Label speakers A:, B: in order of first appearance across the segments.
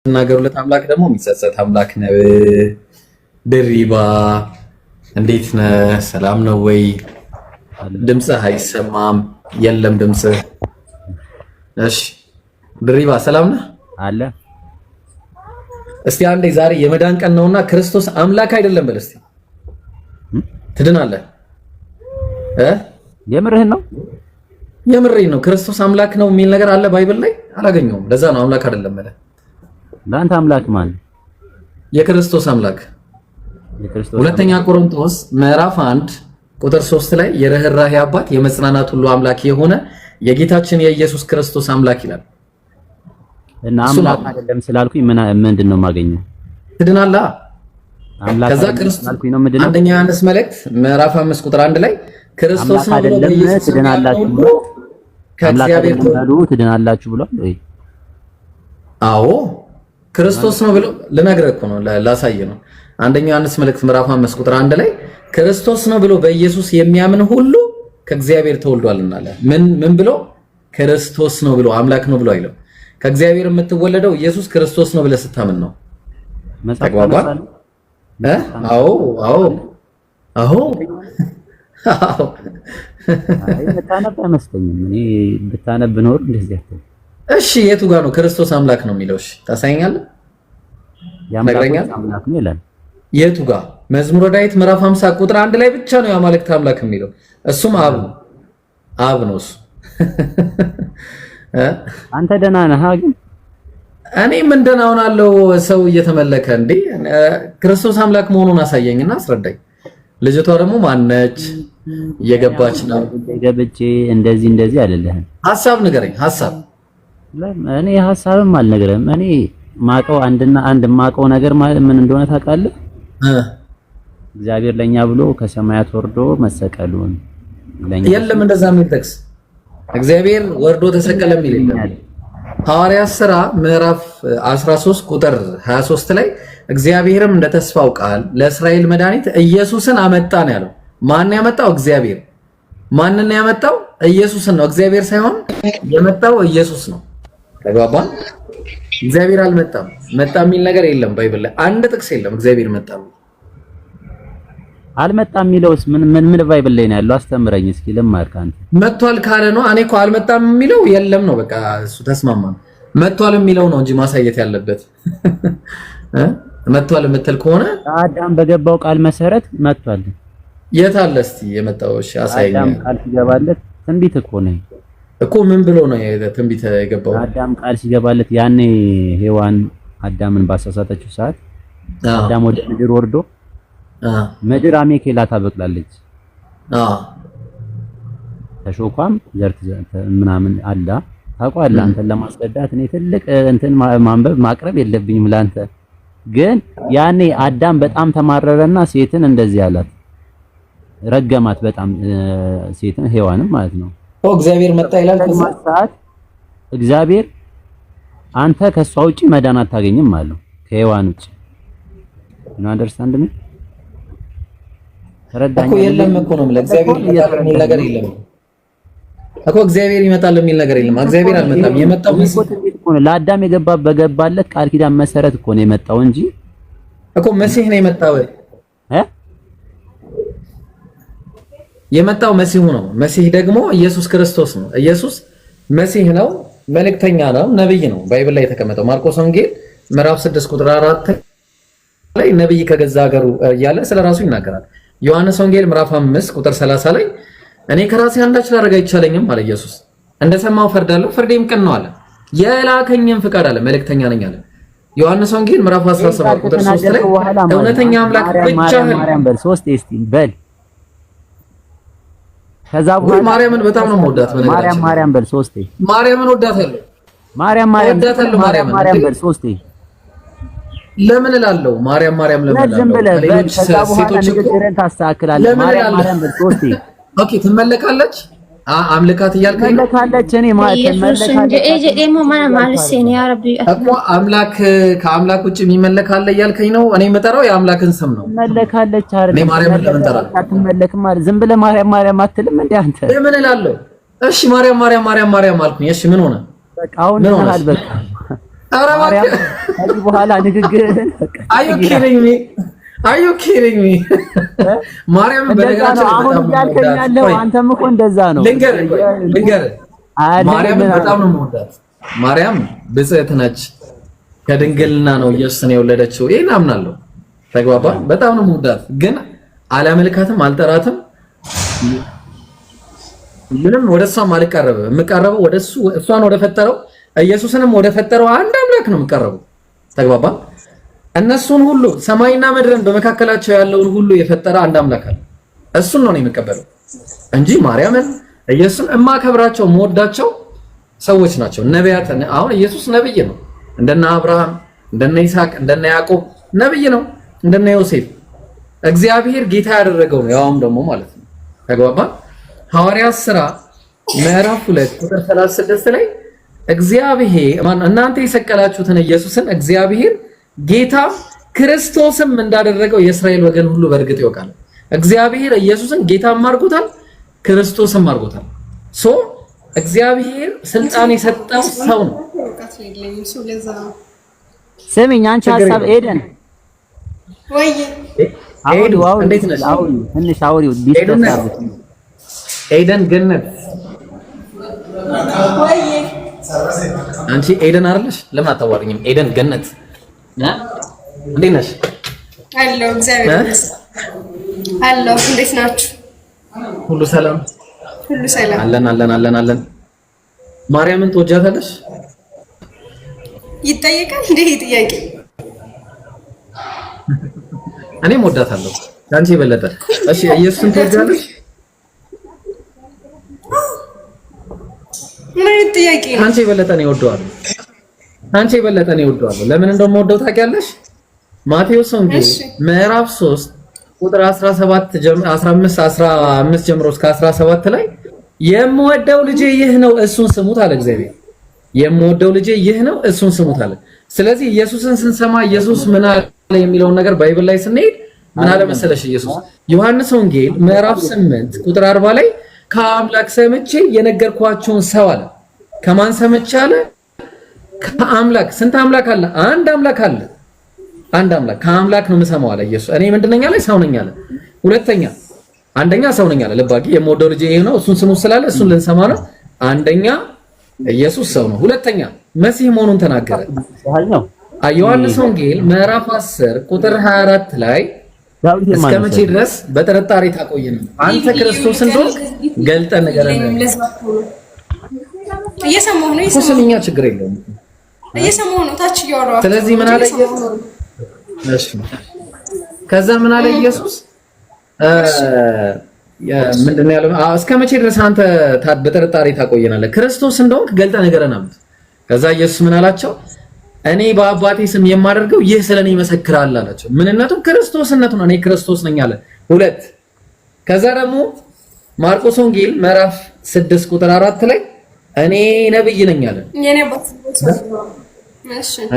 A: የምትናገሩለት አምላክ ደግሞ የሚጸጸት አምላክ ነው። ድሪባ እንዴት ነህ? ሰላም ነው ወይ? ድምፅህ አይሰማም። የለም ድምፅህ። እሺ ድሪባ ሰላም ነህ?
B: አለ።
A: እስቲ አንዴ ዛሬ የመዳን ቀን ነውና ክርስቶስ አምላክ አይደለም በል እስቲ። ትድናለህ?
B: የምርህን ነው?
A: የምሬን ነው። ክርስቶስ አምላክ ነው የሚል ነገር አለ ባይብል ላይ? አላገኘውም። ለዛ ነው አምላክ አይደለም ማለት።
B: ለአንተ አምላክ ማን?
A: የክርስቶስ አምላክ። ሁለተኛ ቆሮንቶስ ምዕራፍ 1 ቁጥር 3 ላይ የርህራሄ አባት የመጽናናት ሁሉ አምላክ የሆነ የጌታችን የኢየሱስ ክርስቶስ አምላክ ይላል።
B: እና አምላክ አይደለም ስላልኩኝ ምንድን ነው የማገኘው?
A: ትድናለህ።
B: አምላክ
A: ከዛ ክርስቶስ
B: ስላልኩኝ ነው ምንድን ነው?
A: አንደኛ ዮሐንስ መልእክት ምዕራፍ 5 ቁጥር 1 ላይ ክርስቶስ ነው ብሎ
B: ትድናላችሁ ብሎ ከእግዚአብሔር ትድናላችሁ ብሏል ወይ?
A: አዎ ክርስቶስ ነው ብሎ ልነግርህ እኮ ነው፣ ላሳየህ ነው። አንደኛ ዮሐንስ መልእክት ምዕራፍ 5 ቁጥር 1 ላይ ክርስቶስ ነው ብሎ በኢየሱስ የሚያምን ሁሉ ከእግዚአብሔር ተወልዷልና አለ። ምን ብሎ? ክርስቶስ ነው ብሎ አምላክ ነው ብሎ አይለው። ከእግዚአብሔር የምትወለደው ኢየሱስ ክርስቶስ ነው ብለህ ስታምን ነው። ተግባባን? አዎ አዎ አዎ።
B: አይ ብታነብ አይመስለኝም። እኔ ብታነብ ኖር እንደዚህ አትል።
A: እሺ የቱ ጋር ነው ክርስቶስ አምላክ ነው የሚለው? እሺ ታሳየኛለህ?
B: የአምላክ አምላክ ነው ይላል።
A: የቱ ጋር? መዝሙረ ዳዊት ምዕራፍ 50 ቁጥር 1 ላይ ብቻ ነው የአማልክት አምላክ የሚለው። እሱም አብ ነው እሱ።
B: አንተ ደህና ነህ ግን?
A: እኔ ምን ደህና ሆናለሁ? ሰው እየተመለከ እንዴ? ክርስቶስ አምላክ መሆኑን አሳየኝና አስረዳኝ። ልጅቷ ደግሞ ማነች? እየገባች ነው።
B: ገብቼ እንደዚህ አይደለህም።
A: ሐሳብ ንገረኝ። ሐሳብ
B: እኔ ሐሳብም አልነገረም። እኔ ማቀው አንድ ማቀው ነገር ምን እንደሆነ ታውቃለህ? እግዚአብሔር ለኛ ብሎ ከሰማያት ወርዶ መሰቀሉን ለኛ።
A: የለም እንደዛ የሚል ጥቅስ እግዚአብሔር ወርዶ ተሰቀለ የሚል የለም። ሐዋርያት ሥራ ምዕራፍ 13 ቁጥር 23 ላይ እግዚአብሔርም እንደ ተስፋው ቃል ለእስራኤል መድኃኒት ኢየሱስን አመጣ ነው ያለው። ማን ያመጣው? እግዚአብሔር። ማንን ያመጣው? ኢየሱስን ነው። እግዚአብሔር ሳይሆን የመጣው ኢየሱስ ነው። ተግባባን? እግዚአብሔር አልመጣም። መጣ የሚል ነገር የለም ባይብል ላይ አንድ ጥቅስ የለም። እግዚአብሔር መጣ
B: አልመጣም የሚለውስ ምን ባይብል ላይ ነው ያለው? አስተምረኝ እስኪ ልማር ካንተ።
A: መጥቷል ካለ ነው። እኔ እኮ አልመጣም የሚለው የለም ነው በቃ እሱ ተስማማ። መጥቷል የሚለው ነው እንጂ ማሳየት ያለበት መጥቷል የምትል ከሆነ
B: አዳም በገባው ቃል መሰረት መጥቷል።
A: የት አለ እስቲ የመጣው? እሺ አሳየኝ።
B: አዳም ቃል ሲገባለት ትንቢት እኮ ነው
A: እኮ። ምን ብሎ ነው ትንቢት የገባው?
B: አዳም ቃል ሲገባለት ያኔ ሔዋን አዳምን ባሳሳተችው ሰዓት አዳም ወደ ምድር ወርዶ ምድር አሜኬላ ታበቅላለች። ተሾኳም ዘርት ምናምን አላ ታውቃለህ። አንተን ለማስረዳት እኔ ትልቅ እንትን ማንበብ ማቅረብ የለብኝም ላንተ። ግን ያኔ አዳም በጣም ተማረረና ሴትን እንደዚህ አላት፣ ረገማት በጣም ሴትን ሔዋንም ማለት ነው።
A: እግዚአብሔር መጣ ይላል።
B: ሰዓት እግዚአብሔር አንተ ከሷ ውጪ መዳን አታገኝም አለው፣ ከሔዋን ውጪ ነው። አንደርስታንድ ሚ ተረዳኝ
A: እኮ። የለም እኮ ነው ለእግዚአብሔር ይመጣል የሚል ነገር የለም እኮ። እግዚአብሔር ይመጣል የሚል ነገር የለም። እግዚአብሔር አልመጣም። የመጣው መሲህ
B: እኮ ነው። ለአዳም በገባለት ቃል ኪዳን መሰረት እኮ ነው የመጣው እንጂ
A: እኮ መሲህ ነው የመጣው የመጣው መሲሁ ነው። መሲህ ደግሞ ኢየሱስ ክርስቶስ ነው። ኢየሱስ መሲህ ነው፣ መልእክተኛ ነው፣ ነብይ ነው። ባይብል ላይ የተቀመጠው ማርቆስ ወንጌል ምዕራፍ 6 ቁጥር 4 ላይ ነብይ ከገዛ ሀገሩ እያለ ስለራሱ ይናገራል። ዮሐንስ ወንጌል ምዕራፍ 5 ቁጥር 30 ላይ እኔ ከራሴ አንዳች ላደርግ አይቻለኝም አለ ኢየሱስ። እንደሰማው ፈርዳለሁ፣ ፍርዴም ቅን ነው አለ። የላከኝም ፍቃድ አለ፣ መልእክተኛ ነኝ አለ። ዮሐንስ ወንጌል ምዕራፍ 17 ቁጥር 3 ላይ እውነተኛ አምላክ ብቻህን
B: ማርያም በል 3 እስቲ በል። ከዛ በኋላ
A: ማርያምን በጣም ነው የምወዳት።
B: ማርያም በል 3
A: ማርያምን ወዳታለሁ።
B: ማርያም በል 3
A: ለምን እላለሁ? ማርያም ለምን እላለሁ? ሌሎች ሴቶች እኮ
B: ታስተካክላለህ። ማርያም በል 3
A: ኦኬ። ትመለካለች አምልካት እያልከኝ ነው?
B: መለካለች። እኔ
A: እኮ አምላክ ከአምላክ ውጭ የሚመለክ አለ እያልከኝ ነው? እኔ የምጠራው የአምላክን ስም ነው።
B: መለካለች አይደል?
A: እኔ ማርያምን ለምን እጠራለሁ?
B: አትመለክም ማለት ዝም ብለህ ማርያም አትልም እንዴ አንተ?
A: ለምን እላለሁ? እሺ ማርያም አልኩኝ። እሺ ምን ሆነ?
B: በቃ አሁን ታሃል። በቃ
A: ኧረ እባክህ
B: ከዚህ በኋላ ንግግርህን
A: አዩ ኪሪንግ ሚ ማርያም በነገራችን
B: አሁን ያልከኝ ያለው አንተም እኮ እንደዛ ነው።
A: ልንገር ማርያም በጣም ነው የምወዳት። ማርያም ብጽዕት ነች፣ ከድንግልና ነው ኢየሱስን የወለደችው። ይሄን አምናለሁ። ተግባባ። በጣም ነው የምወዳት፣ ግን አላመልካትም፣ አልጠራትም። ምንም ወደሷም አልቀረበም። የምቀርበው ወደሱ እሷን ወደ ፈጠረው ኢየሱስንም ወደ ፈጠረው አንድ አምላክ ነው የምቀርበው። ተግባባ። እነሱን ሁሉ ሰማይና ምድርን በመካከላቸው ያለውን ሁሉ የፈጠረ አንድ አምላክ አለ። እሱን ነው የምቀበለው እንጂ ማርያምን ኢየሱስን እማከብራቸው የምወዳቸው ሰዎች ናቸው። ነቢያት። አሁን ኢየሱስ ነብይ ነው። እንደነ አብርሃም፣ እንደነ ይስሐቅ፣ እንደነ ያዕቆብ ነብይ ነው። እንደነ ዮሴፍ እግዚአብሔር ጌታ ያደረገው ነው። ያውም ደግሞ ማለት ነው። ተግባባ። ሐዋርያት ሥራ ምዕራፍ 2 ቁጥር 36 ላይ እግዚአብሔር እናንተ የሰቀላችሁትን ኢየሱስን እግዚአብሔር ጌታ ክርስቶስም እንዳደረገው የእስራኤል ወገን ሁሉ በእርግጥ ያውቃል። እግዚአብሔር ኢየሱስን ጌታም አድርጎታል፣ ክርስቶስም አድርጎታል። ሶ እግዚአብሔር ስልጣን የሰጠው ሰው ነው።
B: ስሚኝ አንቺ ሐሳብ ኤደን
C: ወይ
B: አውሪ
A: እንዴት ነሽ?
B: ትንሽ አውሪው ዲስከስ
A: ኤደን ገነት
C: ወይ
A: አንቺ ኤደን አይደለሽ? ለምን አታዋሪኝም? ኤደን ገነት እንዴት ነሽ?
C: አለሁ እግዚአብሔር ይመስገን። አለሁ። እንዴት ናችሁ?
A: ሁሉ ሰላም?
C: ሁሉ ሰላም
A: አለን። ማርያምን ትወጃታለሽ?
C: ይጠየቃል እንዴ ጥያቄ?
A: እኔም ወዳታለሁ አንቺ የበለጠ። እሺ ኢየሱስን ትወጃለሽ?
C: ምን ጥያቄ?
A: አንቺ የበለጠ ነው እወደዋለሁ። ለምን እንደምወደው ታውቂያለሽ? ማቴዎስ ወንጌል ምዕራፍ 3 ቁጥር 15 ጀምሮ እስከ 17 ላይ የምወደው ልጄ ይህ ነው እሱን ስሙት አለ እግዚአብሔር። የምወደው ልጄ ይህ ነው እሱን ስሙት አለ። ስለዚህ ኢየሱስን ስንሰማ ኢየሱስ ምን አለ የሚለውን ነገር ባይብል ላይ ስንሄድ ምን አለ መሰለሽ? ኢየሱስ ዮሐንስ ወንጌል ምዕራፍ 8 ቁጥር 40 ላይ ከአምላክ ሰምቼ የነገርኳችሁን ሰው አለ። ከማን ሰምቼ አለ? ከአምላክ። ስንት አምላክ አለ? አንድ አምላክ አለ። ከአምላክ ነው የምሰማው አለ ኢየሱስ። እኔ ምንድነኛ ላይ ሰው ነኝ አለ። አንደኛ ሰው ነኝ አለ። ልባቂ የምወደው ልጄ ይሄ ነው እሱን ስሙት ስላለ እሱን ልንሰማ ነው። አንደኛ ኢየሱስ ሰው ነው። ሁለተኛ መሲህ መሆኑን ተናገረ። ዮሐንስ ወንጌል ምዕራፍ 10 ቁጥር 24 ላይ እስከ መቼ ድረስ በጥርጣሬ ታቆየን? አንተ ክርስቶስ እንደሆንክ ገልጠህ ንገረን።
C: እየሰማሁ ነው።
A: ስምኛ ችግር የለውም።
C: እየሰማሁ ነው። ታች እያወራሁ።
A: ስለዚህ ምን አለ ኢየሱስ? እሺ ከዛ ምን አለ ኢየሱስ? ምንድነው ያለው? እስከ መቼ ድረስ አንተ በጥርጣሬ ታቆየናለህ? ክርስቶስ እንደሆንክ ገልጠህ ንገረን አሉት። ከዛ ኢየሱስ ምን አላቸው? እኔ በአባቴ ስም የማደርገው ይህ ስለኔ ይመሰክራል አላቸው። ምንነቱን? ክርስቶስነቱን። እኔ ክርስቶስ ነኝ አለ። 2 ከዛ ደግሞ ማርቆስ ወንጌል ምዕራፍ 6 ቁጥር 4 ላይ እኔ ነብይ ነኝ አለ።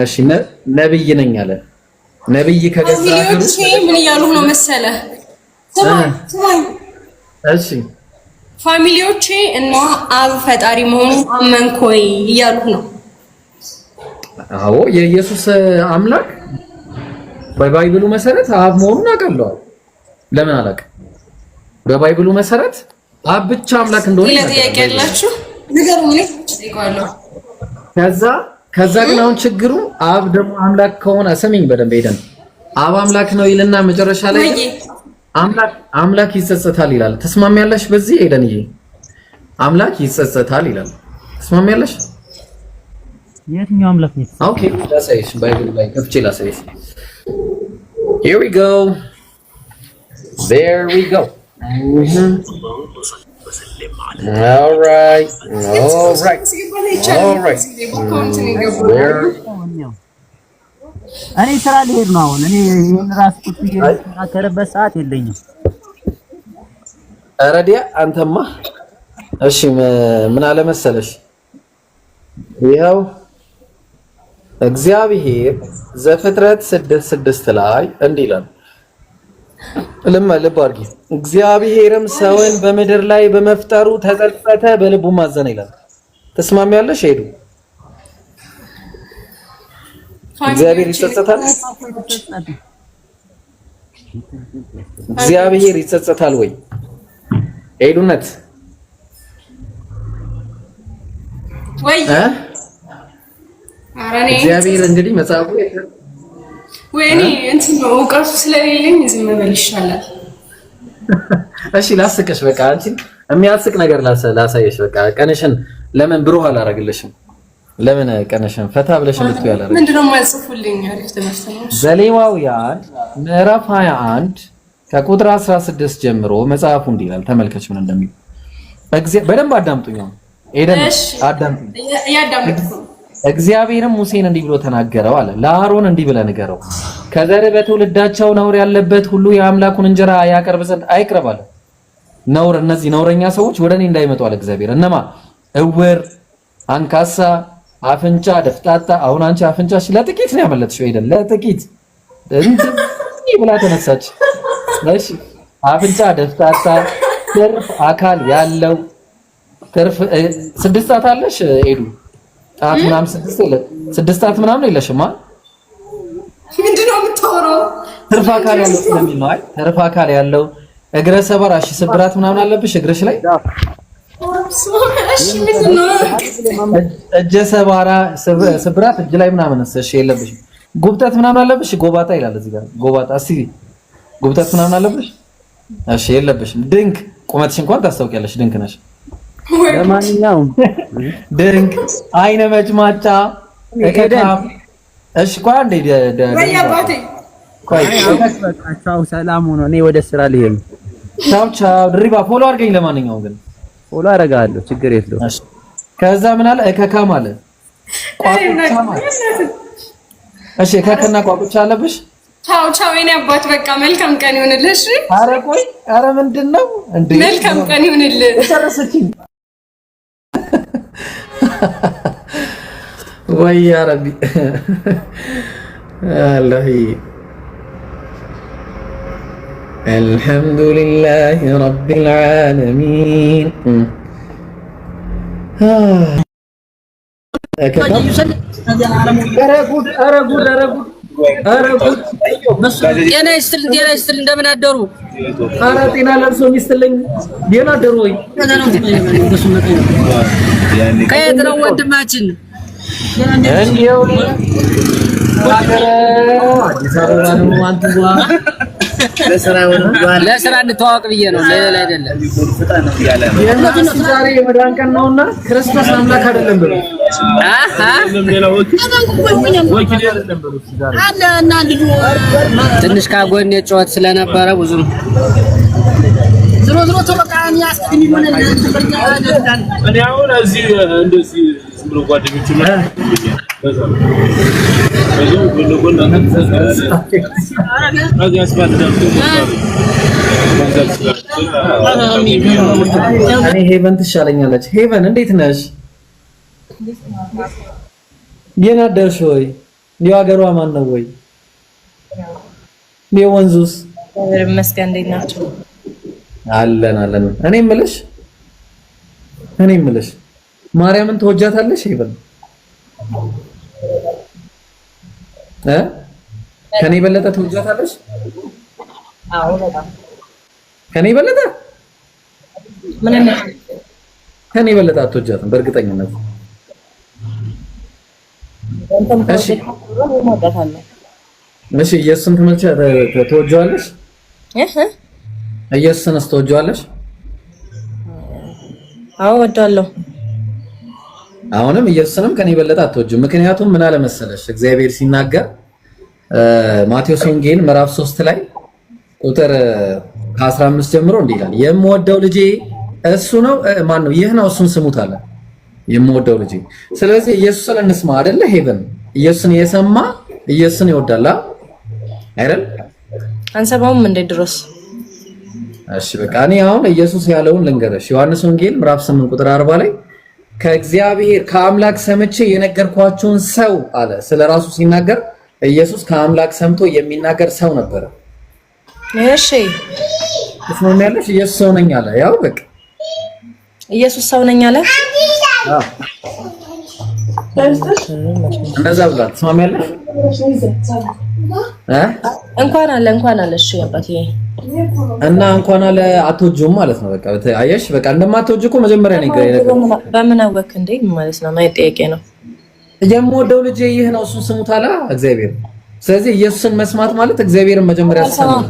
A: እሺ ነብይ ነኝ አለ። ነብይ ከገዛ ሀገሩ
C: ምን እያሉ ነው መሰለ?
A: እሺ
C: ፋሚሊዎቼ እና አብ ፈጣሪ መሆኑን አመንኮይ እያሉ ነው።
A: አዎ የኢየሱስ አምላክ በባይብሉ መሰረት አብ መሆኑን አውቃለሁ። ለምን አላውቅም? በባይብሉ መሰረት አብ ብቻ አምላክ እንደሆነ
C: ጥያቄ ያላችሁ ንገሩኝ። እጠይቀዋለሁ።
A: ከዛ ግን አሁን ችግሩ አብ ደግሞ አምላክ ከሆነ ስሚኝ በደንብ ሄደን አብ አምላክ ነው ይልና መጨረሻ ላይ አምላክ ይጸጸታል ይላል። ተስማሚያለሽ? በዚህ ሄደንዬ አምላክ ይጸጸታል ይላል። ተስማሚያለሽ?
B: የትኛው አምላክ ነው?
A: ኦኬ ላሳይሽ፣ ባይብል ላይ ከፍቼ ላሳይሽ። Here we go. There we go. All right.
B: እኔ ስራ ልሄድ ነው አሁን። እኔ ይሄን ራስ ቁጥ እየተናገረበት ሰዓት የለኝም።
A: አረዲያ አንተማ እሺ ምን አለ መሰለሽ? ይኸው እግዚአብሔር ዘፍጥረት 6:6 ላይ እንዲህ ይላል። ልብ አድርጊ። እግዚአብሔርም ሰውን በምድር ላይ በመፍጠሩ ተጸጸተ፣ በልቡም አዘነ ይላል። ተስማሚያለሽ? ሄዱ እግዚአብሔር ይጸጸታል? እግዚአብሔር ይጸጸታል ወይ? ሄዱነት
C: ወይ
A: እግዚአብሔር እንግዲህ መጽሐፉ
C: ወይኔ እንትን ነው እውቀቱ ስለሌለኝ ዝም በል ይሻላል።
A: እሺ ላስቅሽ፣ በቃ አንቺ የሚያስቅ ነገር ላሳየሽ። በቃ ቀንሽን ለምን ብሩህ አላረግልሽም? ለምን ቀንሽን ፈታ ብለሽ ልትዩ ያላረግ
C: ምንድነው የማይጽፉልኝ? አሪፍ ትምህርት ነው።
A: ዘሌዋውያን ምዕራፍ 21 ከቁጥር 16 ጀምሮ መጽሐፉ እንዲህ ይላል። ተመልከች ምን እንደሚል። በደንብ አዳምጡኝ። ኤደን አዳምጡኝ። እግዚአብሔርም ሙሴን እንዲህ ብሎ ተናገረው አለ። ለአሮን እንዲህ ብለህ ንገረው፣ ከዘር በትውልዳቸው ነውር ያለበት ሁሉ የአምላኩን እንጀራ ያቀርብ ዘንድ አይቅረብ አለ። ነውር፣ እነዚህ ነውረኛ ሰዎች ወደ እኔ እንዳይመጡ አለ እግዚአብሔር። እነማ? እውር፣ አንካሳ፣ አፍንጫ ደፍጣጣ። አሁን አንቺ አፍንጫሽ ለጥቂት ነው ያመለጥሽው አይደል? ለጥቂት እንዴ ብላ ተነሳች። እሺ አፍንጫ ደፍጣጣ፣ ትርፍ አካል ያለው ትርፍ 6 ጣት አለሽ ኤዱ? ጣት ምናምን 6 ጣት ምናምን የለሽማ።
C: ምንድነው የምታወራው?
A: ትርፍ አካል ያለው ስለሚል ነው። አይ ትርፍ አካል ያለው እግረ ሰባራ፣ እሺ ስብራት ምናምን አለብሽ እግርሽ ላይ?
C: እሺ ምንድነው?
A: እጀ ሰባራ ስብራት እጅ ላይ ምናምን እሺ የለብሽም። ጉብጠት ምናምን አለብሽ? ጎባጣ ይላል እዚህ ጋር ጎባጣ። እስኪ ጉብጠት ምናምን አለብሽ? እሺ የለብሽም። ድንክ፣ ቁመትሽ እንኳን ታስታውቂያለሽ፣ ድንክ ነሽ።
B: ለማንኛውም
A: ድንክ፣ አይነ መጭማጫ፣ እከካም። እሺ ቆይ አንዴ
C: ወይ አባቴ
A: ቆይ
B: ቻው፣ ሰላም ሆኖ እኔ ወደ ስራ ልሄድ።
A: ቻው ቻው። ድሪባ ፎሎ አድርገኝ። ለማንኛውም ግን
B: ፎሎ አደርጋለሁ፣ ችግር የለውም።
A: እሺ ከዛ ምን አለ? እከካም አለ፣ ቋቁቻ ማለት። እሺ እከከና ቋቁቻ አለብሽ?
C: ቻው ቻው። የኔ አባት በቃ መልካም ቀን ይሁንልሽ።
A: ኧረ ቆይ፣ ኧረ ምንድነው እንዴ?
C: መልካም ቀን ይሁንልህ።
A: ጨረሰችኝ ወይ ያ ረቢ አላህ። አልሐምዱሊላህ ረቢል ዓለሚን።
D: ጤና ይስጥልኝ እንደምን አደሩ?
A: ኧረ ጤና ለብሶ ይስጥልኝ። ደህና አደሩ ወይ?
D: ከየት ነው ወንድማችን?
A: እንዴው አዲስ አበባ ነው። አንተዋ
D: ለስራ እንተዋወቅ ብዬ ነው፣ ለሌላ አይደለም።
A: ዛሬ የመዳን ቀን ነውና ክርስቶስ አምላክ አይደለም ብሎ
D: ትንሽ ካጎን የጨዋት ስለነበረ ብዙ ነው።
E: ዝሮ ተበቃኝ ያስከኝ ምን እኔ አሁን እዚህ እንደዚህ ዝም ብሎ ጓደኞች ማለት
A: እኔ ሄቨን ትሻለኛለች። ሄቨን እንዴት ነሽ? ደህና አደርሽ ወይ? እንዲያው ሀገሯ ማን ነው ወይ? እንዲያው ወንዙስ?
F: ይመስገን። እንዴት ናቸው?
A: አለን። እኔ የምልሽ ማርያምን ተወጃታለሽ? ሄቨን ከኔ በለጠ ተወጃታለሽ?
F: አዎ በጣም
A: ከኔ በለጠ ከኔ በለጠ አትወጃትም በእርግጠኝነት። እሺ ኢየሱስን ተወጃለሽ? ኢየሱስንስ ተወጃለሽ?
F: አዎ ወዳለሁ።
A: አሁንም ኢየሱስንም ከኔ በለጠ አትወጂም። ምክንያቱም ምን አለ መሰለሽ እግዚአብሔር ሲናገር ማቴዎስ ወንጌል ምዕራፍ 3 ላይ ቁጥር ከ15 ጀምሮ እንዲህ ይላል፣ የምወደው ልጄ እሱ ነው፣ ማን ነው? ይህ ነው፣ እሱን ስሙት አለ። የምወደው ልጄ። ስለዚህ ኢየሱስን እንስማ አይደለ? ሄቨን ኢየሱስን የሰማ ኢየሱስን ይወዳል አይደል?
F: አንሰማውም እንደ ድሮስ።
A: እሺ በቃ እኔ አሁን ኢየሱስ ያለውን ልንገርሽ። ዮሐንስ ወንጌል ምዕራፍ 8 ቁጥር 40 ላይ ከእግዚአብሔር ከአምላክ ሰምቼ የነገርኳችሁን ሰው አለ። ስለራሱ ሲናገር ኢየሱስ ከአምላክ ሰምቶ የሚናገር ሰው ነበረ።
F: እሺ
A: ትስማሚያለሽ? ኢየሱስ ሰው ነኝ አለ። ያው በቃ
F: ኢየሱስ ሰው ነኝ አለ።
A: እንደዛ ብሏል። ትስማሚያለሽ?
F: እንኳን አለ እሺ አባቴ
A: እና እንኳን አለ አትወጂውም ማለት ነው። በቃ አየሽ፣ በቃ እንደማትወጂ እኮ መጀመሪያ ነው የነገርኩሽ።
F: በምን አወክ እንዴ ማለት ነው? ማይ ጥያቄ ነው።
A: የምወደው ልጅ ይህ ነው፣ እሱን ስሙት አለ እግዚአብሔር። ስለዚህ ኢየሱስን መስማት ማለት እግዚአብሔርን መጀመሪያ ሰማት።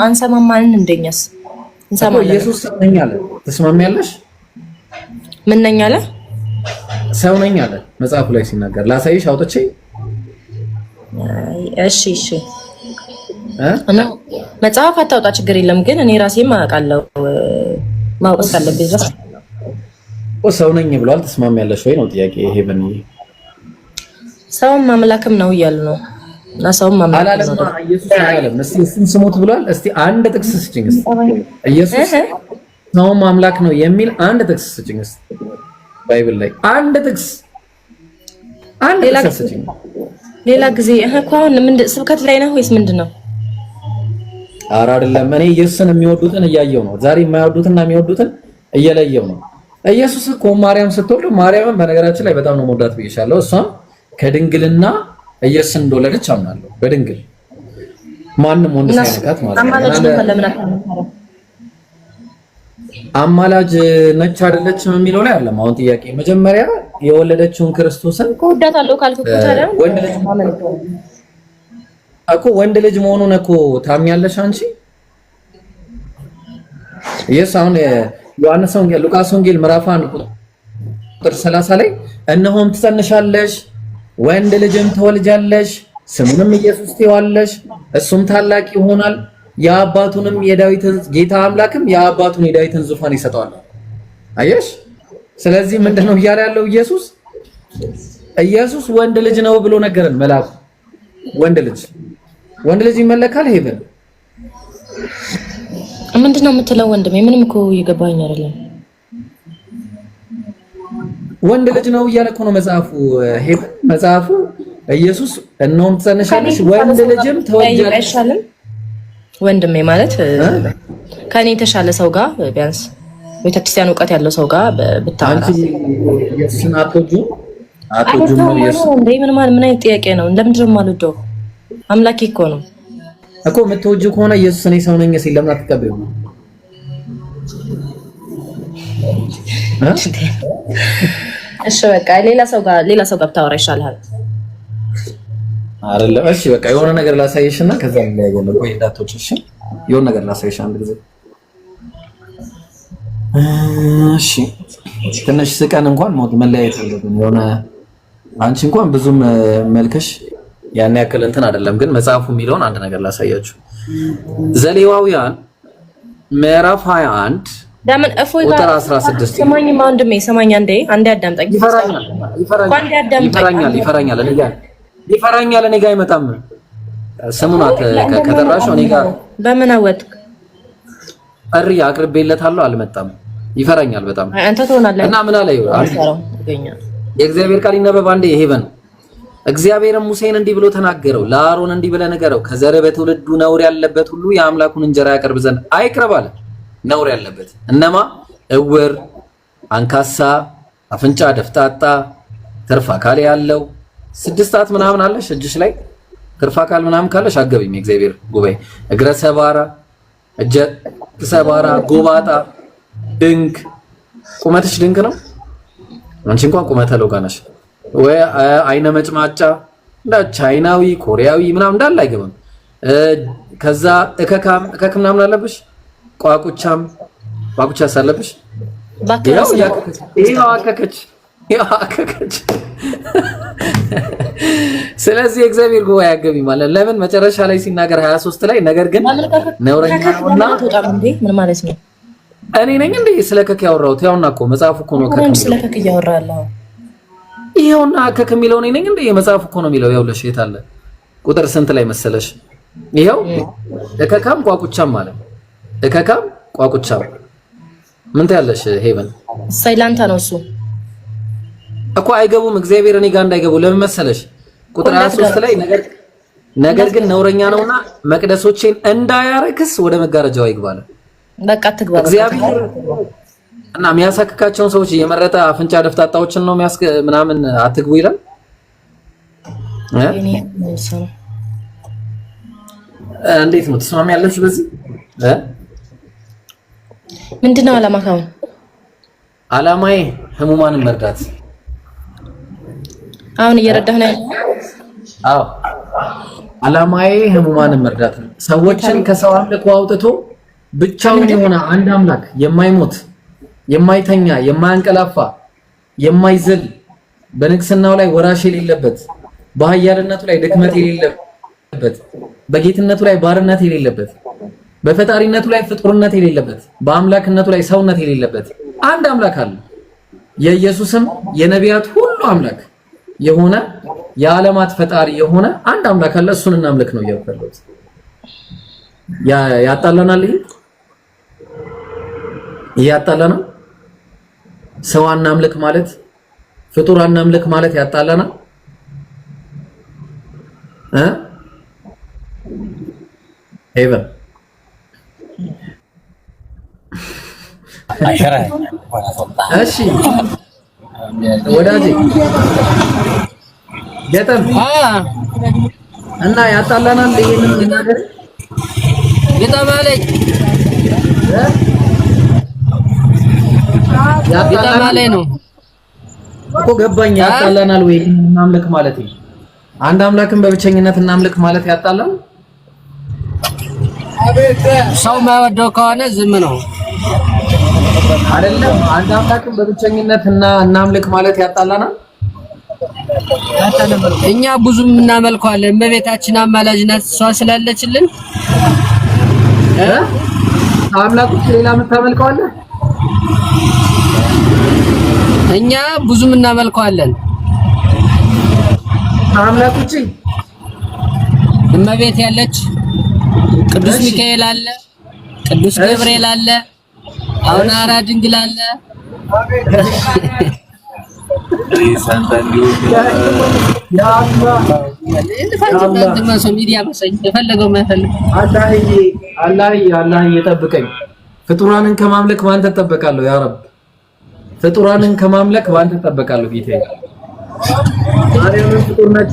F: አንሰማም ማንን እንደኛስ እንሰማለን።
A: ኢየሱስ ሰው ነኝ አለ። ተስማሚያለሽ?
F: ምን ነኝ አለ?
A: ሰው ነኝ አለ መጽሐፉ ላይ ሲናገር። ላሳይሽ አውጥቼ።
F: እሺ እና መጽሐፍ አታውጣ ችግር የለም ግን እኔ ራሴም አውቃለሁ ማውቀስ ካለብኝ ድረስ
A: ሰው ነኝ ብሏል። ተስማሚያለሽ ወይ ነው ጥያቄ። ይሄ በእኔ
F: ሰውም አምላክም ነው እያሉ ነው እና ሰውም አምላክ ነው።
A: ኢየሱስ አላለም። እስቲ ስሙት ብሏል። እስቲ አንድ ጥቅስ ስጭኝ። እስቲ ኢየሱስ ሰውም አምላክ ነው የሚል አንድ ጥቅስ ስጭኝ። እስቲ ባይብል ላይ አንድ ጥቅስ ስጭኝ።
F: ሌላ ጊዜ እኮ አሁን ስብከት ላይ ነው ወይስ ምንድነው?
A: ኧረ አይደለም። እኔ ኢየሱስን የሚወዱትን እያየው ነው። ዛሬ የማይወዱትና የሚወዱትን እየለየው ነው። ኢየሱስ እኮ ማርያም ስትወልድ፣ ማርያምን በነገራችን ላይ በጣም ነው መውዳት ብዬሻለሁ። እሷም ከድንግልና ኢየሱስን እንደወለደች አምናለሁ። በድንግል ማንም ወንድ ሳይነካት ማለት ነው። አማላጅ ነች አይደለችም የሚለው ላይ አለም። አሁን ጥያቄ መጀመሪያ የወለደችውን ክርስቶስን
F: እወዳታለሁ ካልኩ ታዲያ
A: ወንድ ልጅ መሆኑን እኮ ታምኛለሽ አንቺ? ኢየሱስ አሁን ዮሐንስ ወንጌል ሉቃስ ወንጌል ምዕራፍ 1 ቁጥር 30 ላይ እነሆም ትጸንሻለሽ ወንድ ልጅም ትወልጃለሽ ስሙንም ኢየሱስ ትይዋለሽ እሱም ታላቅ ይሆናል የአባቱንም የዳዊትን ጌታ አምላክም የአባቱን የዳዊትን ዙፋን ይሰጠዋል። አየሽ? ስለዚህ ምንድነው እያለ ያለው ኢየሱስ ወንድ ልጅ ነው ብሎ ነገረን መልአኩ። ወንድ ልጅ ይመለካል። ሄቨን
F: ምንድነው የምትለው ወንድሜ? ምንም እኮ እየገባኝ አይደለም።
A: ወንድ ልጅ ነው እያለ እኮ ነው መጽሐፉ። ሄቨን መጽሐፉ ኢየሱስ እነሆም ትጸንሻለሽ ወንድ ልጅም ትወልጃለሽ።
F: ወንድሜ ማለት ከኔ የተሻለ ሰው ጋር ቢያንስ ቤተክርስቲያን ዕውቀት ያለው ሰው ጋር ብታወራ
A: አንቺ ኢየሱስን አትወጂው ነው ኢየሱስ
F: እንዴ? ምን አይነት ጥያቄ ነው? ለምንድን ነው የማልወደው? አምላኬ እኮ ነው
A: እኮ። የምትወጂው ከሆነ ኢየሱስ እኔ ሰው ነኝ ሲል ለምን አትቀበይው?
F: እሺ በቃ ሌላ ሰው ጋር ብታወራ ይሻላል
A: አይደለም? እሺ በቃ የሆነ ነገር ላሳይሽና ከዛ ላይ ያለው ቆይ እንዳትወጪ። እሺ የሆነ ነገር ላሳይሽ አንድ ጊዜ። እሺ ትንሽ ስቀን እንኳን ሞት መለያየት አለብን። የሆነ አንቺ እንኳን ብዙም መልከሽ ያን ያክል እንትን አይደለም፣ ግን መጽሐፉ የሚለውን አንድ ነገር ላሳያችሁ። ዘሌዋውያን ምዕራፍ 21
F: ለምን እፎይ ጋር
A: ቁጥር 16
F: ሰማኝ ወንድሜ ሰማኝ። አንዴ አዳምጠኝ።
A: ይፈራኛል። እኔ ጋር አይመጣም። ስሙን ከተራሽው እኔ ጋር
F: በምን አወጥ
A: እሪ አቅርቤለታለሁ። አልመጣም። ይፈራኛል በጣም።
F: አንተ ትሆናለህ
A: እና ምን አለ የእግዚአብሔር ቃል ይነበብ አንዴ። ሄቨን እግዚአብሔርም ሙሴን እንዲህ ብሎ ተናገረው፣ ለአሮን እንዲህ ብለህ ንገረው፣ ከዘርህ በትውልዱ ነውር ያለበት ሁሉ የአምላኩን እንጀራ ያቀርብ ዘንድ አይቅረብ አለ። ነውር ያለበት እነማ? እውር፣ አንካሳ፣ አፍንጫ ደፍጣጣ፣ ትርፍ አካል ያለው 6 ጣት ምናምን አለሽ እጅሽ ላይ ትርፍ አካል ምናምን ካለሽ አገቢም የእግዚአብሔር ጉባኤ፣ እግረ ሰባራ፣ እጀ ሰባራ፣ ጎባጣ፣ ድንክ። ቁመትሽ ድንክ ነው። አንቺ እንኳን ቁመተ ሎጋ ነሽ። ወይ አይነ መጭማጫ እንዳ ቻይናዊ ኮሪያዊ ምናምን እንዳለ አይገባም። ከዛ እከካም ምናምን አለብሽ። ቋቁቻም ሳለብሽ ያው አከከች። ስለዚህ እግዚአብሔር ጉባኤ ያገቢ ማለት ለምን መጨረሻ ላይ ሲናገር 23 ላይ ነገር ግን ነውረኛ ነውና
F: ምን ማለት ነው?
A: እኔ ነኝ እንዴ ስለከክ ያወራሁት? ያውና እኮ መጽሐፉ እኮ ነው ከከክ
F: ስለከክ ያወራለሁ።
A: ይሄውና ከከክ የሚለው እኔ ነኝ እንዴ? መጽሐፉ እኮ ነው የሚለው። ያውለሽ የት አለ? ቁጥር ስንት ላይ መሰለሽ? ይሄው እከካም ቋቁቻም ማለት እከካም ቋቁቻም ምን ታያለሽ? ሄቨን
F: ሳይላንታ ነው እሱ
A: እኮ አይገቡም። እግዚአብሔር እኔ ጋር እንዳይገቡ ለምን መሰለሽ? ቁጥር 23 ላይ ነገር ግን ነውረኛ ነውና መቅደሶቼን እንዳያረክስ ወደ መጋረጃው ይግባል።
F: በቃ ትግባ
A: እግዚአብሔር እና የሚያሳክካቸውን ሰዎች እየመረጠ አፍንጫ ደፍጣጣዎችን ነው ምናምን አትግቡ ይላል። እንዴት ነው ትስማሚያለሽ? በዚህ
F: ምንድነው ዓላማው?
A: ዓላማዬ ህሙማንን መርዳት።
F: አሁን እየረዳህ ነው?
A: አዎ ዓላማዬ ህሙማንን መርዳት ነው። ሰዎችን ከሰው አምልኮ አውጥቶ ብቻውን የሆነ አንድ አምላክ የማይሞት የማይተኛ የማያንቀላፋ የማይዘል በንግስናው ላይ ወራሽ የሌለበት በኃያልነቱ ላይ ድክመት የሌለበት በጌትነቱ ላይ ባርነት የሌለበት በፈጣሪነቱ ላይ ፍጡርነት የሌለበት በአምላክነቱ ላይ ሰውነት የሌለበት አንድ አምላክ አለ። የኢየሱስም የነቢያት ሁሉ አምላክ የሆነ የዓለማት ፈጣሪ የሆነ አንድ አምላክ አለ። እሱን እናምልክ ነው እያልኩት። ያጣላናል። ይሄ ያጣላናል። ሰው አናምልክ ማለት ፍጡር አናምልክ ማለት ያጣላናል። ኤቨን እሺ ወዳጄ ገጠም እና ያጣላናል። ይሄንን ነገር
D: ገጠማለኝ ነው
A: እኮ ገባኝ። ያጣላናል ወይ እናምልክ ማለት ነው? አንድ አምላክን በብቸኝነት እናምልክ ማለት ያጣላል?
D: ሰው ማይወደው ከሆነ ዝም ነው
A: አይደለም። አንድ አምላክን በብቸኝነት እናምልክ ማለት ያጣላናል?
D: እኛ ብዙም እናመልከዋለን። እመቤታችን አማላጅነት እሷ ስላለችልን
A: አምላኩ ሌላ የምታመልከው አለ?
D: እኛ ብዙም እናመልከዋለን።
A: አምላኩ እቺ
D: እመቤት ያለች ቅዱስ ሚካኤል አለ፣ ቅዱስ ገብርኤል አለ፣ አሁን አራ ድንግል አለ።
A: አላህ ይጠብቀኝ። ፍጡራንን ከማምለክ ባንተ ተጠበቃለሁ ያ ረብ። ፍጡራንን ከማምለክ ባንተ ተጠበቃለሁ ጌታዬ። ማርያምን ፍጡር ነች፣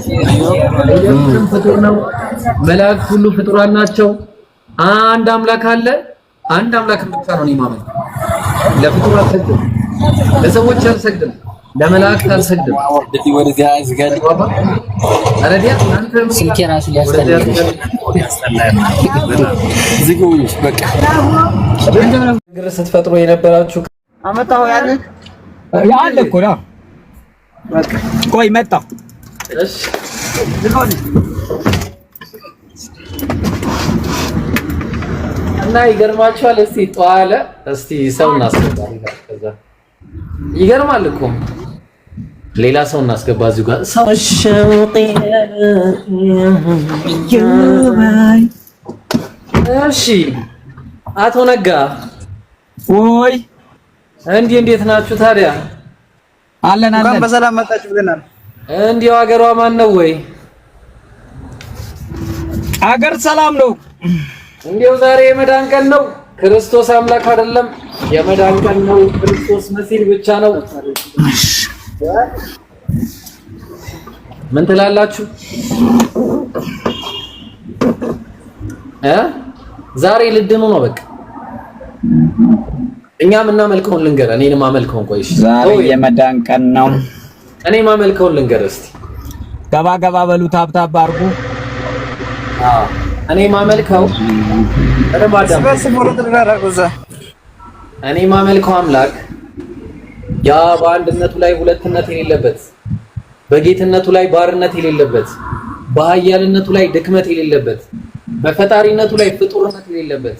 A: ኢየሱስም ፍጡር ነው፣ መላእክት ሁሉ ፍጡራን ናቸው። አንድ አምላክ አለ። አንድ አምላክ ብቻ ነው የማመልክ። ለፍጡር አልሰግድም፣ ለሰዎች አልሰግድም፣ ለመላእክት አልሰግድም።
D: ወደዚያ አዝጋል
A: አረዲያ አንተም
D: ስልኬ ራሱ ያስተላልፋል። ዝጉኝ በቃ
A: ግር ስትፈጥሩ የነበራችሁ
G: አመጣው ያለ እኮ ነው። ቆይ መጣሁ።
A: እሺ እና ይገርማችኋል። እስቲ ጧለ እስቲ ሰው እናስገባ። ከዛ ይገርማል እኮ ሌላ ሰው እናስገባ እዚህ ጋር ሰው እሺ አቶ ነጋ
G: ወይ
A: እንዴት ናችሁ ታዲያ?
G: አለን በሰላም መጣችሁ ብለናል።
A: እንዲያው ሀገሯ ማን ነው ወይ?
G: አገር ሰላም ነው።
A: እንዲያው ዛሬ የመዳን ቀን ነው። ክርስቶስ አምላክ አይደለም፣ የመዳን ቀን ነው። ክርስቶስ መሲህ ብቻ ነው። ምን ትላላችሁ? ዛሬ ልድኑ ነው በቃ። እኛም እናመልከውን ልንገር። እኔንም አመልከውን ቆይሽ።
G: ዛሬ የመዳን ቀን ነው።
A: እኔም አመልከውን ልንገር እስቲ።
G: ገባ በሉ ታብታብ አድርጉ።
A: እኔም አመልከው እኔም አመልከው አምላክ ያ በአንድነቱ ላይ ሁለትነት የሌለበት፣ በጌትነቱ ላይ ባርነት የሌለበት፣ በኃያልነቱ ላይ ድክመት የሌለበት፣ በፈጣሪነቱ ላይ ፍጡርነት የሌለበት፣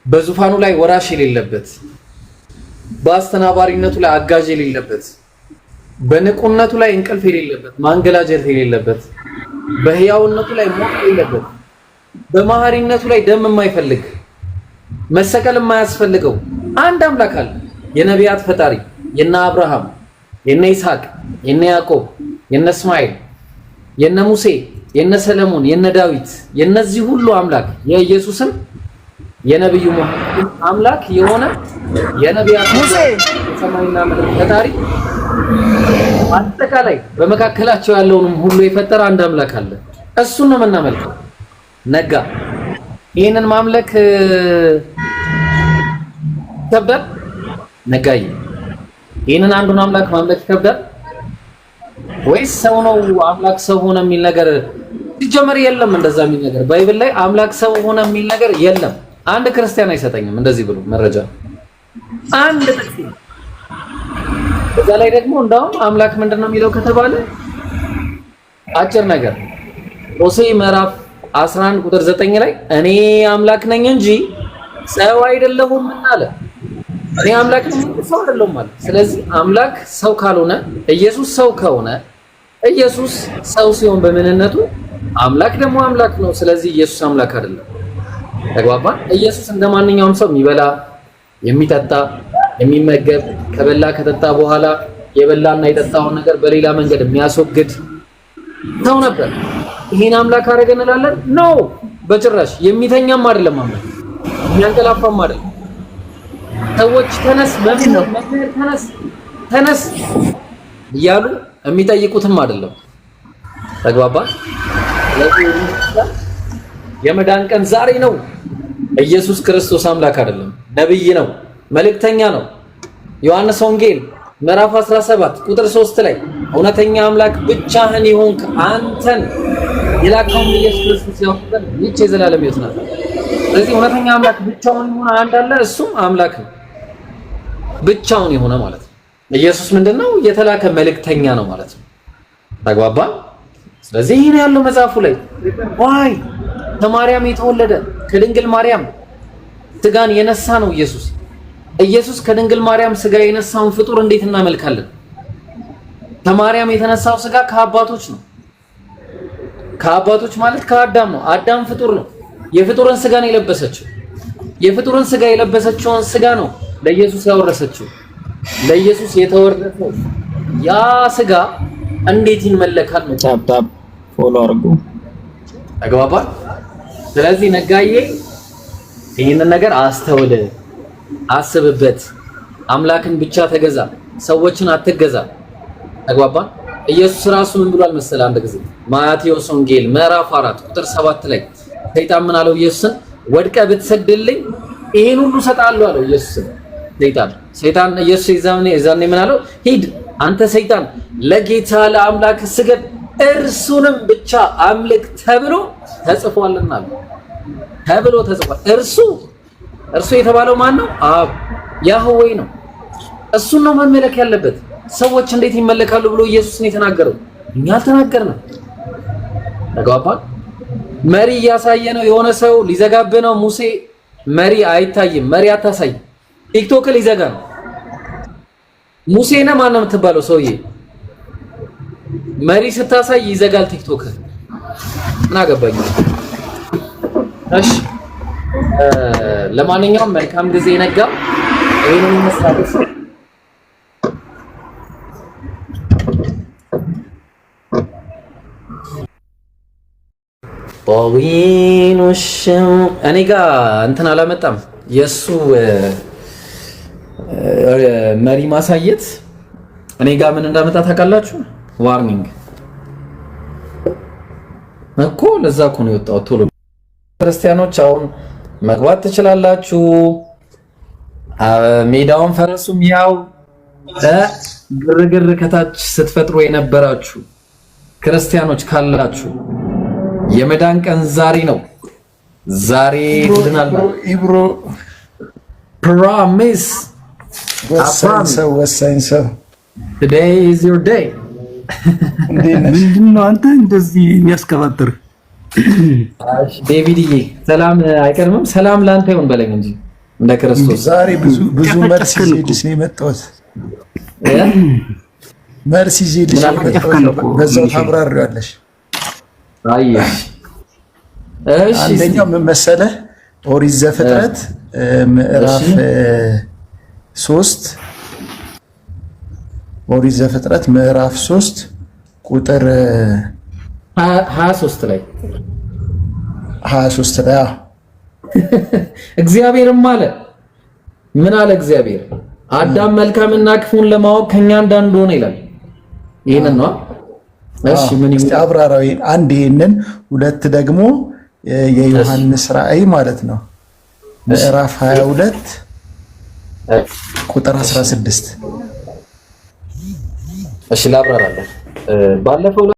A: በዙፋኑ ላይ ወራሽ የሌለበት፣ በአስተናባሪነቱ ላይ አጋዥ የሌለበት፣ በንቁነቱ ላይ እንቅልፍ የሌለበት፣ ማንገላጀት የሌለበት፣ በህያውነቱ ላይ ሞት የሌለበት፣ በመሐሪነቱ ላይ ደም የማይፈልግ መሰቀል የማያስፈልገው አንድ አምላክ አለ። የነቢያት ፈጣሪ የነ አብርሃም፣ የነ ይስሐቅ፣ የነ ያዕቆብ፣ የነ እስማኤል፣ የነ ሙሴ፣ የነ ሰለሞን፣ የነ ዳዊት የነዚህ ሁሉ አምላክ የኢየሱስም የነብዩ መሐመድ አምላክ የሆነ የነቢያት ሙሴ የሰማይና ምድር ፈጣሪ አጠቃላይ በመካከላቸው ያለውንም ሁሉ የፈጠረ አንድ አምላክ አለ። እሱን ነው የምናመልከው። ነጋ ይሄንን ማምለክ ይከብዳል። ነጋዬ ይሄንን አንዱን አምላክ ማምለክ ይከብዳል ወይስ ሰው ነው አምላክ ሰው ሆነ የሚል ነገር ሲጀመር የለም። እንደዛ የሚል ነገር ባይብል ላይ አምላክ ሰው ሆነ የሚል ነገር የለም። አንድ ክርስቲያን አይሰጠኝም እንደዚህ ብሎ መረጃ አንድ ጥቅስ። በዛ ላይ ደግሞ እንደውም አምላክ ምንድነው የሚለው ከተባለ አጭር ነገር ሆሴዕ ምዕራፍ 11 ቁጥር 9 ላይ እኔ አምላክ ነኝ እንጂ ሰው አይደለሁም አለ። እኔ አምላክ ነኝ እንጂ ሰው አይደለሁም አለ። ስለዚህ አምላክ ሰው ካልሆነ ኢየሱስ ሰው ከሆነ ኢየሱስ ሰው ሲሆን በምንነቱ አምላክ ደግሞ አምላክ ነው። ስለዚህ ኢየሱስ አምላክ አይደለም። ተግባባን? ኢየሱስ እንደማንኛውም ሰው የሚበላ የሚጠጣ የሚመገብ ከበላ ከጠጣ በኋላ የበላና የጠጣውን ነገር በሌላ መንገድ የሚያስወግድ ሰው ነበር። ይሄን አምላክ አደረገ እንላለን? ኖ በጭራሽ። የሚተኛም አይደለም አምላክ፣ የሚያንቀላፋም አይደለም። ሰዎች ተነስ መምህር ተነስ እያሉ የሚጠይቁትም አይደለም። ተግባባን? የመዳን ቀን ዛሬ ነው። ኢየሱስ ክርስቶስ አምላክ አይደለም፣ ነብይ ነው፣ መልእክተኛ ነው። ዮሐንስ ወንጌል ምዕራፍ 17 ቁጥር 3 ላይ እውነተኛ አምላክ ብቻህን ይሆንክ አንተን የላከውን ኢየሱስ ክርስቶስ ያውቃል። ይህች የዘላለም ሕይወት ናት። ስለዚህ እውነተኛ አምላክ ብቻውን የሆነ አንድ አለ፣ እሱም አምላክ ነው፣ ብቻውን የሆነ ማለት ነው። ኢየሱስ ምንድነው? የተላከ መልእክተኛ ነው ማለት ነው። ተግባባን? ስለዚህ ይሄን ያለው መጽሐፉ ላይ ዋይ ከማርያም የተወለደ ከድንግል ማርያም ስጋን የነሳ ነው ኢየሱስ። ኢየሱስ ከድንግል ማርያም ስጋ የነሳውን ፍጡር እንዴት እናመልካለን? ከማርያም የተነሳው ስጋ ከአባቶች ነው። ከአባቶች ማለት ከአዳም ነው። አዳም ፍጡር ነው። የፍጡርን ስጋ ነው የለበሰችው። የፍጡርን ስጋ የለበሰችውን ስጋ ነው ለኢየሱስ ያወረሰችው። ለኢየሱስ የተወረሰው ያ ስጋ እንዴት ይመለካል ነው።
G: ታፕ ፎሎ አድርጉ።
A: ተግባባን? ስለዚህ ነጋዬ ይህንን ነገር አስተውል፣ አስብበት። አምላክን ብቻ ተገዛ፣ ሰዎችን አትገዛ። ተግባባን? ኢየሱስ ራሱ ምን ብሏል መሰለህ? አንድ ጊዜ ማቴዎስ ወንጌል ምዕራፍ 4 ቁጥር 7 ላይ ሰይጣን ምን አለው ኢየሱስን? ወድቀህ ብትሰግድልኝ ይሄን ሁሉ እሰጥሃለሁ አለው ኢየሱስን። ሰይጣን ኢየሱስ የዛኔ ምን አለው? ሂድ አንተ ሰይጣን ለጌታ ለአምላክ ስገድ እርሱንም ብቻ አምልክ ተብሎ ተጽፏልና ተብሎ ተጽፏል። እርሱ የተባለው ማን ነው? አብ ያህዌ ነው። እሱን ነው መመለክ ያለበት። ሰዎች እንዴት ይመለካሉ ብሎ ኢየሱስን የተናገረው እኛ አልተናገርንም። ተግባባን? መሪ እያሳየ ነው። የሆነ ሰው ሊዘጋብ ነው። ሙሴ መሪ አይታይም፣ መሪ አታሳይ። ቲክቶክ ሊዘጋ ነው። ሙሴ ነህ ማን ነው የምትባለው ሰውዬ? መሪ ስታሳይ ይዘጋል ቲክቶክ። ምን አገባኝ? እሺ ለማንኛውም መልካም ጊዜ ነጋ። ይሄንን መስራት ጣዊኑሽ እኔ ጋር እንትን አላመጣም። የሱ መሪ ማሳየት እኔ ጋር ምን እንዳመጣ ታውቃላችሁ? ዋርኒንግ እኮ ለዛ እኮ ነው የወጣው። ቶሎ ክርስቲያኖች አሁን መግባት ትችላላችሁ። ሜዳውን ፈረሱም ያው ግርግር ከታች ስትፈጥሩ የነበራችሁ ክርስቲያኖች ካላችሁ የመዳን ቀን ዛሬ ነው። ዛሬ ትድናላችሁ።
H: ኢብሮ
A: ፕሮሚስ
H: ወሳኝ ሰው
A: today is your day።
E: ምንድነው አንተ እንደዚህ የሚያስከባጥር?
A: ዴቪድዬ ሰላም አይቀርምም። ሰላም ላንተ ይሁን በለኝ እንጂ እንደ ክርስቶስ።
H: ዛሬ ብዙ መልስ ይዤልሽ ነው የመጣሁት። መልስ ይዤልሽ ነው የመጣሁት። በዛው ታብራሪዋለሽ።
A: አየሽ እሺ።
H: አንደኛው ምን መሰለህ? ኦሪት ዘፍጥረት ምዕራፍ 3 ኦሪት ዘፍጥረት ምዕራፍ 3 ቁጥር
A: 23 ላይ
H: 23 ላይ
A: እግዚአብሔርም አለ ምን አለ እግዚአብሔር? አዳም መልካምና ክፉን ለማወቅ ከኛ አንዳንዱ ሆነ ይላል። ይሄንን ነው። እሺ ምን ይሁን
H: አብራራዊ አንድ ይሄንን ሁለት ደግሞ የዮሐንስ ራእይ ማለት ነው ምዕራፍ 22 ቁጥር 16
A: እሺ ላብራራለሁ ባለፈው